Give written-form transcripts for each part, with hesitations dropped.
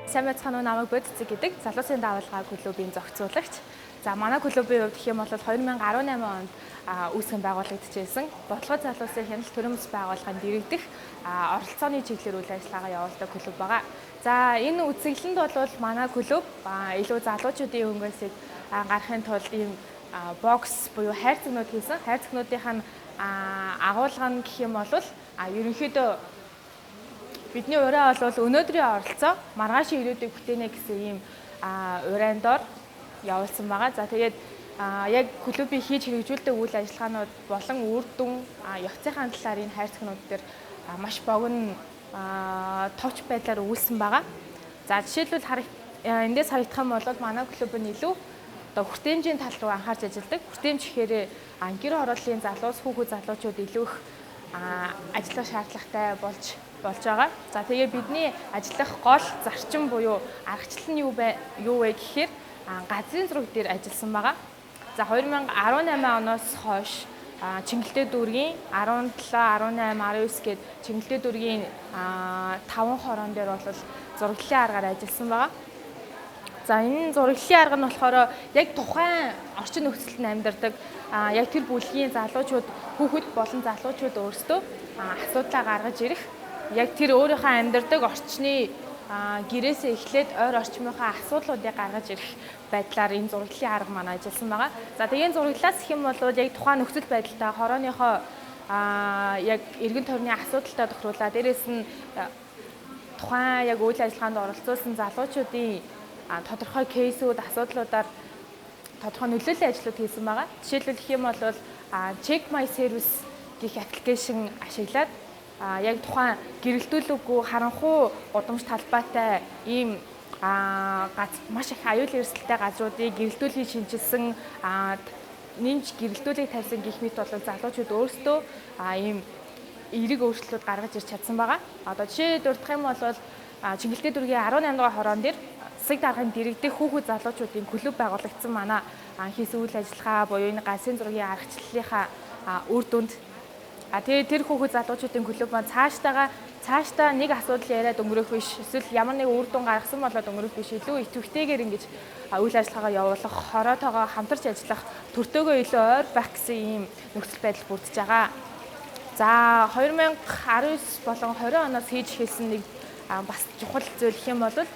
Сайн байцгаана уу, намайг Бодцэг гэдэг залуусын давалгаа клубын зохицуулагч. За манай клубийн хувьд гэх юм бол 2018 онд үүсгэн байгуулагдчихсэн. Бодлого залуусын хяналт төрөмс байгууллагын дэргэдэх оролцооны чиглэлээр үйл ажиллагаа явуулдаг клуб байгаа. За энэ үзэсгэлэнд бол манай клуб илүү залуучуудын хөнгөлсийг гаргахын тулд ийм бокс буюу хайрцагнууд хийсэн. Хайрцагнуудынхаа агуулга нь гэх юм бол ерөнхийдөө бидний ураа бол өнөөдрийн оролцоо маргаашийн ирээдүйг бүтээнэ гэсэн ийм урайндор явуулсан байгаа. За тэгээд яг клубийн хийж хэрэгжүүлдэг үйл ажиллагаанууд болон үр дүн явцынхаа талаар энэ хайрцагнууд дээр маш богино товч байдлаар өгүүлсэн байгаа. За жишээлбэл эндээс харагдах юм бол манай клуб нь илүү хүртээмжийн тал руу анхаарч ажилладаг. Хүртээмж гэхээр гэр хорооллын залуус хүүхэд залуучууд илүү их ажиллах шаардлагатай болж байгаа. За тэгээ бидний ажиллах гол зарчим буюу аргачлал нь юу вэ гэхээр газрын зураг дээр ажилласан байгаа. За 2018 оноос хойш Чингэлтэй дүүргийн 17, 18, 19 гээд Чингэлтэй дүүргийн 5 хорон дээр бол зураглалын аргаар ажилласан байгаа. За энэ зураглалын арга нь болохоор яг тухайн орчин нөхцөлд амьдардаг яг тэр бүлгийн залуучууд, хүүхэд болон залуучууд өөрсдөө асуудлаа гаргаж ирэх, яг тэр өөрийнхөө амьдардаг орчны гэрээсээ эхлээд ойр орчмынхаа асуудлуудыг гаргаж ирэх байдлаар энэ зураглалын арга маань ажилласан байгаа. За тэгээд зураглалаас их юм бол яг тухайн нөхцөл байдалтай хорооныхоо яг эргэн тойрны асуудалтай тохируулаад дээрээс нь тухайн яг үйл ажиллагаанд оролцуулсан залуучуудын тодорхой кейсүүд, асуудлуудаар тодорхой нөлөөллийн ажлууд хийсэн байгаа. Жишээлбэл гэх юм бол Check My Service гэх аппликейшн ашиглаад яг тухайн гэрэлтүүлэггүй харанхуй гудамж талбайтай ийм маш их аюулын эрсдэлтэй газруудыг гэрэлтүүлгийг шинжилсэн, нэмж гэрэлтүүлгийг тавьсан гэх мэт бол залуучууд өөрсдөө ийм эерэг өөрчлөлтүүд гаргаж ирж чадсан байгаа. Одоо жишээ дурдах юм бол Чингэлтэй дүүргийн 18 дугаар хороон дээр засаг даргын дэргэдэх хүүхэд залуучуудын клуб байгуулагдсан манай хийсэн үйл ажиллагаа буюу энэ ганцын зургийн аргачлалынхаа үр дүнд тэгээд тэр хүүхэд залуучуудын клуб маань цаашдаа нэг асуудал яриад өнгөрөх биш, эсвэл ямар нэг үр дүн гаргасан болоод өнгөрөх биш, илүү идэвхтэйгээр ингэж үйл ажиллагаагаа явуулах, хороотойгоо хамтарч ажиллах, төртөөгөө илүү ойр байх гэсэн ийм нөхцөл байдал бүрдэж байгаа. За 2019 болон 20 оноос хийж эхэлсэн нэг бас чухал зүйл гэх юм бол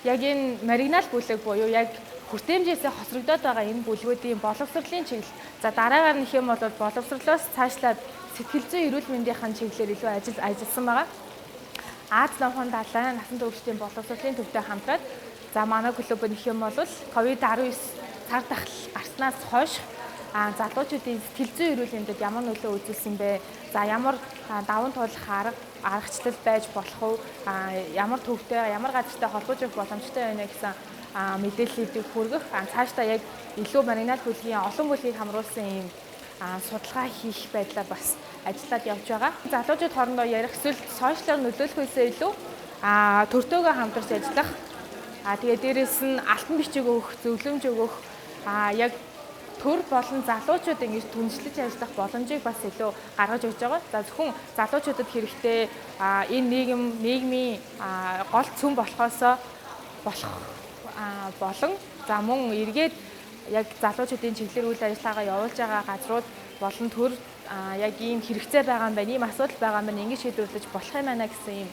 яг энэ маргинал бүлэг буюу яг хүртээмжээсээ хосрогдоод байгаа энэ бүлгүүдийн боловсролын чиглэл. За дараагаар нь хэм бол боловсролоос цаашлаад сэтгэл зүйн эрүүл мэндийн чиглэлээр илүү ажилласан байгаа. Аз номхон далайн насан туршидын боловсролын төвтэй хамтраад за манай клуб нь хэм бол COVID-19 цар тахал гарснаас хойш залуучуудын сэтгэл зүйн эрүүл мэндэд ямар нөлөө үзүүлсэн бэ? За ямар даван туулах аргачлал байж болох вэ? Ямар төвтэй, ямар газартай холбож явах боломжтой байна гэсэн мэдээллүүдийг хүргэх, цаашдаа яг илүү маргинал бүлгийн олон бүлгийг хамруулсан ийм судалгаа хийх байдлаар бас ажиллаад явж байгаа. Залуучууд хоорондоо ярих, эсвэл сошиалар нөлөөлөхөөсөө илүү төртөөгөө хамтарч ажиллах, тэгээд дээрэс нь алтан бичиг өгөх, зөвлөмж өгөх, яг төр болон залуучууд ингэж түншлэж ажиллах боломжийг бас илүү гаргаж өгч байгаа. За зөвхөн залуучуудад хэрэгтэй энэ нийгмийн гол цөм болохоосоо болон за мөн эргээд яг залуучуудын чиглэлээр үйл ажиллагаагаа явуулж байгаа газрууд болон төр яг ийм хэрэгцээ байгаа юм байна, ийм асуудал байгаа юм байна, ингэж шийдвэрлэж болох юм байна гэсэн ийм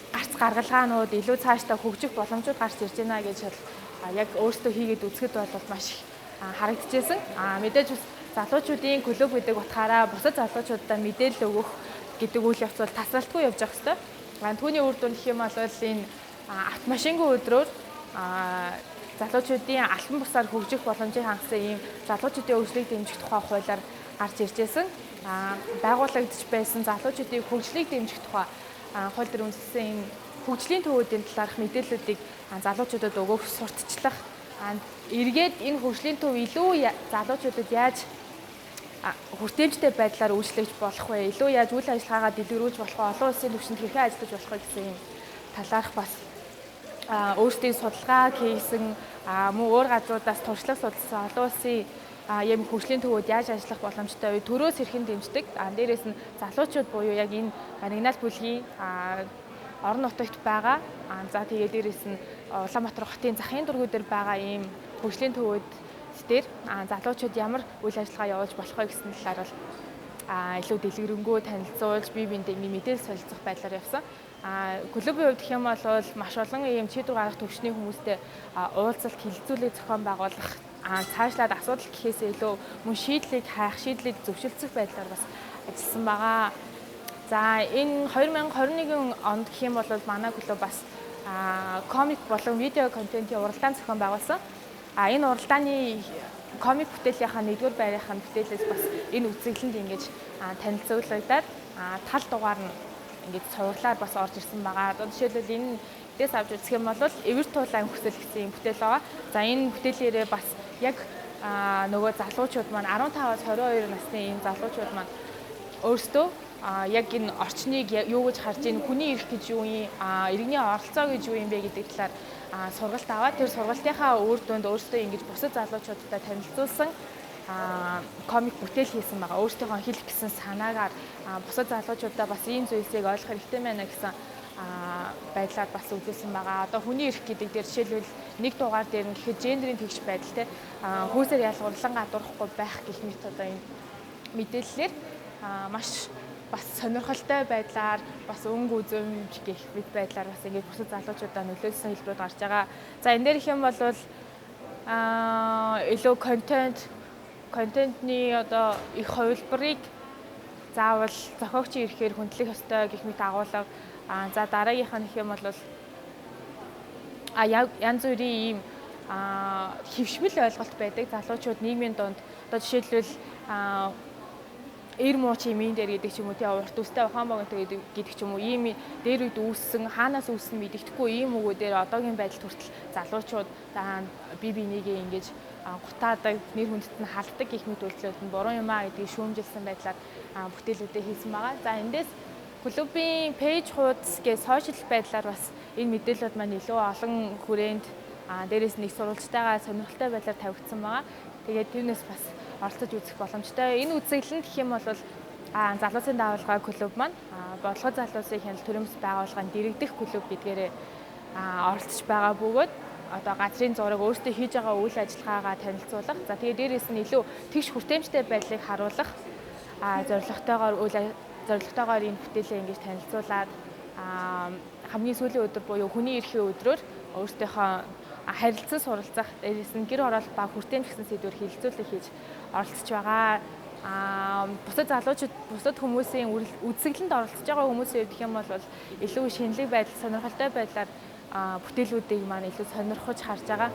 гарц гаргалгаанууд илүү цаашдаа хөгжих боломжууд гарч ирж байна гэж яг өөрсдөө хийгээд үзэхэд бол маш их харагдчихсэн. Мэдээж залуучуудын клуб гэдэг утгаараа бусад залуучуудаа мэдээлэл өгөх гэдэг үйл явц бол тасралтгүй явж байгаа хэвээр. Түүний үр дүн гэх юм бол энэ автомашингүй өдрөөр залуучуудын алтан бусаар хөгжих боломжийг хангасан ийм залуучуудын хөгжлийг дэмжих тухай хуулиар гарч ирж байсан. Байгуулагдж байсан залуучуудын хөгжлийг дэмжих тухай хууль дээр үндэслэн ийм хөгжлийн төвүүдийн талаарх мэдээллүүдийг залуучуудад өгөх, сурталчлах, эргээд энэ хөгжлийн төв илүү залуучуудад яаж хүртээмжтэй байдлаар үйлчлэж болох вэ? Илүү яаж үйл ажиллагаагаа дэлгэрүүлж болох вэ? Олон улсын түвшинд хэрхэн ажиллаж болох вэ гэсэн юм талаарх бас өөрсдийн судалгаа хийсэн, мөн өөр газруудаас туршлага судалсан олон улсын ийм хөгжлийн төвүүд яаж ажиллах боломжтой вэ? Төрөөс хэрхэн дэмждэг? Дээрээс нь залуучууд буюу яг энэ маргинал бүлгийн орон нутагт байгаа. За тэгээд дээрэс нь Улаанбаатар хотын захын дургууд дээр байгаа ийм хөгжлийн төвүүд дээр залуучууд ямар үйл ажиллагаа явуулж болох вэ гэсэн талаар бол илүү дэлгэрэнгүй танилцуулж бие биендээ мэдээлэл солилцох байдлаар явсан. Клубын хувьд гэх юм бол маш олон ийм чийдвэр гаргах төвчний хүмүүстэй уулзалт хилцүүлэг зохион байгуулах цаашлаад асуудал гэхээсээ илүү мөн шийдлийг хайх, шийдлийг зөвшөлдсөх байдлаар бас ажилласан байгаа. За энэ 2021 онд гэх юм бол манай клуб бас комик болон видео контентын уралдаан зохион байгуулсан. Энэ уралдааны комик бүтээлийнхаа нэгдүгээр байрынхаа бүтээлээс бас энэ үзэсгэлэнд ингэж танилцуулагдаад тал дугаар нь ингэж цувралаар бас орж ирсэн байгаа. Одоо жишээлбэл энэ дэс авч үзэх юм бол эвэр туулайн хүсэл гэсэн бүтээл байгаа. За энэ бүтээлээрээ бас яг нөгөө залуучууд маань 15-аас 22 насны энэ залуучууд маань өөрсдөө яг энэ орчныг юу гэж харж ийн, хүний эрх гэж юу юм, иргэний оролцоо гэж юу юм бэ гэдэг талаар сургалт аваад тэр сургалтынхаа үр дүнд өөрсдөө ингэж бусад залуучуудтай танилцуулсан комик бүтээл хийсэн байгаа. Өөрсдийнхөө хэлэх гэсэн санаагаар бусад залуучуудаа бас ийм зүйлсийг ойлгох хэрэгтэй байна гэсэн байдлаар бас үзүүлсэн байгаа. Одоо хүний эрх гэдэг дээр жишээлбэл нэг дугаар дээр нь гэхэд гендерийн тэгш байдал те хөөсөр ялгуурлан гадуурхгүй байх гэх мэт одоо энэ мэдээллээр маш бас сонирхолтой байдлаар бас өнгө үзэмж гэх мэт байдлаар бас ингээд бусад залуучуудаа нөлөөлсөн хэлбэрүүд гарч байгаа. За энэ дээр их юм бол илүү контентны одоо их хувилбарыг заавал зохиогчийн эрхээр хүндлэх ёстой гэх мэт агуулга. За дараагийнх нь гэх юм бол янз бүрийн ийм хэвшмэл ойлголт байдаг залуучууд нийгмийн донд одоо жишээлбэл эр муу чимийн дээр гэдэг ч юм уу тий урт үстэй ухаан богонтой гэдэг ч юм уу ийм дээр үед үүссэн хаанаас үүссэн мэддэхгүй ийм үгүүдээр одоогийн байдалд хүртэл залуучууд бие бинийгээ ингэж гутаадаг нэр хүндэт нь халддаг гэх мэт үйлдэлүүд нь буруу юм аа гэдгийг шүүмжилсэн байдлаар бүтээлүүдээ хийсэн байгаа. За эндээс клубын пэйж хуудас гээ сошиал байдлаар бас энэ мэдээлэлүүд маань илүү олон хүрээнд дээрээс нэг сурвалжтайгаа сонирхолтой байдлаар тавигдсан байгаа. Тэгээд тэрнээс бас оролцож үзэх боломжтой. Энэ үзэсгэлэнт гэх юм бол залуусын давалгаа клуб маань бодлого залуусын хяналт төрөмс байгууллагын дэргэдэх клуб гэдгээрээ оролцож байгаа бөгөөд одоо газрын зураг өөртөө хийж байгаа үйл ажиллагаагаа танилцуулах. За тэгээд дээрээс нь илүү тэгш хүртээмжтэй байдлыг харуулах зорилготойгоор энэ бүтээлээ ингэж танилцуулаад хамгийн сүүлийн өдөр буюу хүний эрхийн өдрөөр өөртөөхөө харилцан суралцах, дээрээс нь гэр оролт ба хүртээмж гэсэн сэдвээр хилцүүлэг хийж оролцож байгаа. Бусад залуучууд, бусад хүмүүсийн үзэсгэлэнт оролцож байгаа хүмүүсийн хувьд гэх юм бол илүү шинэлэг байдал, сонирхолтой байдлаар бүтээлүүдийг маань илүү сонирхож харж байгаа.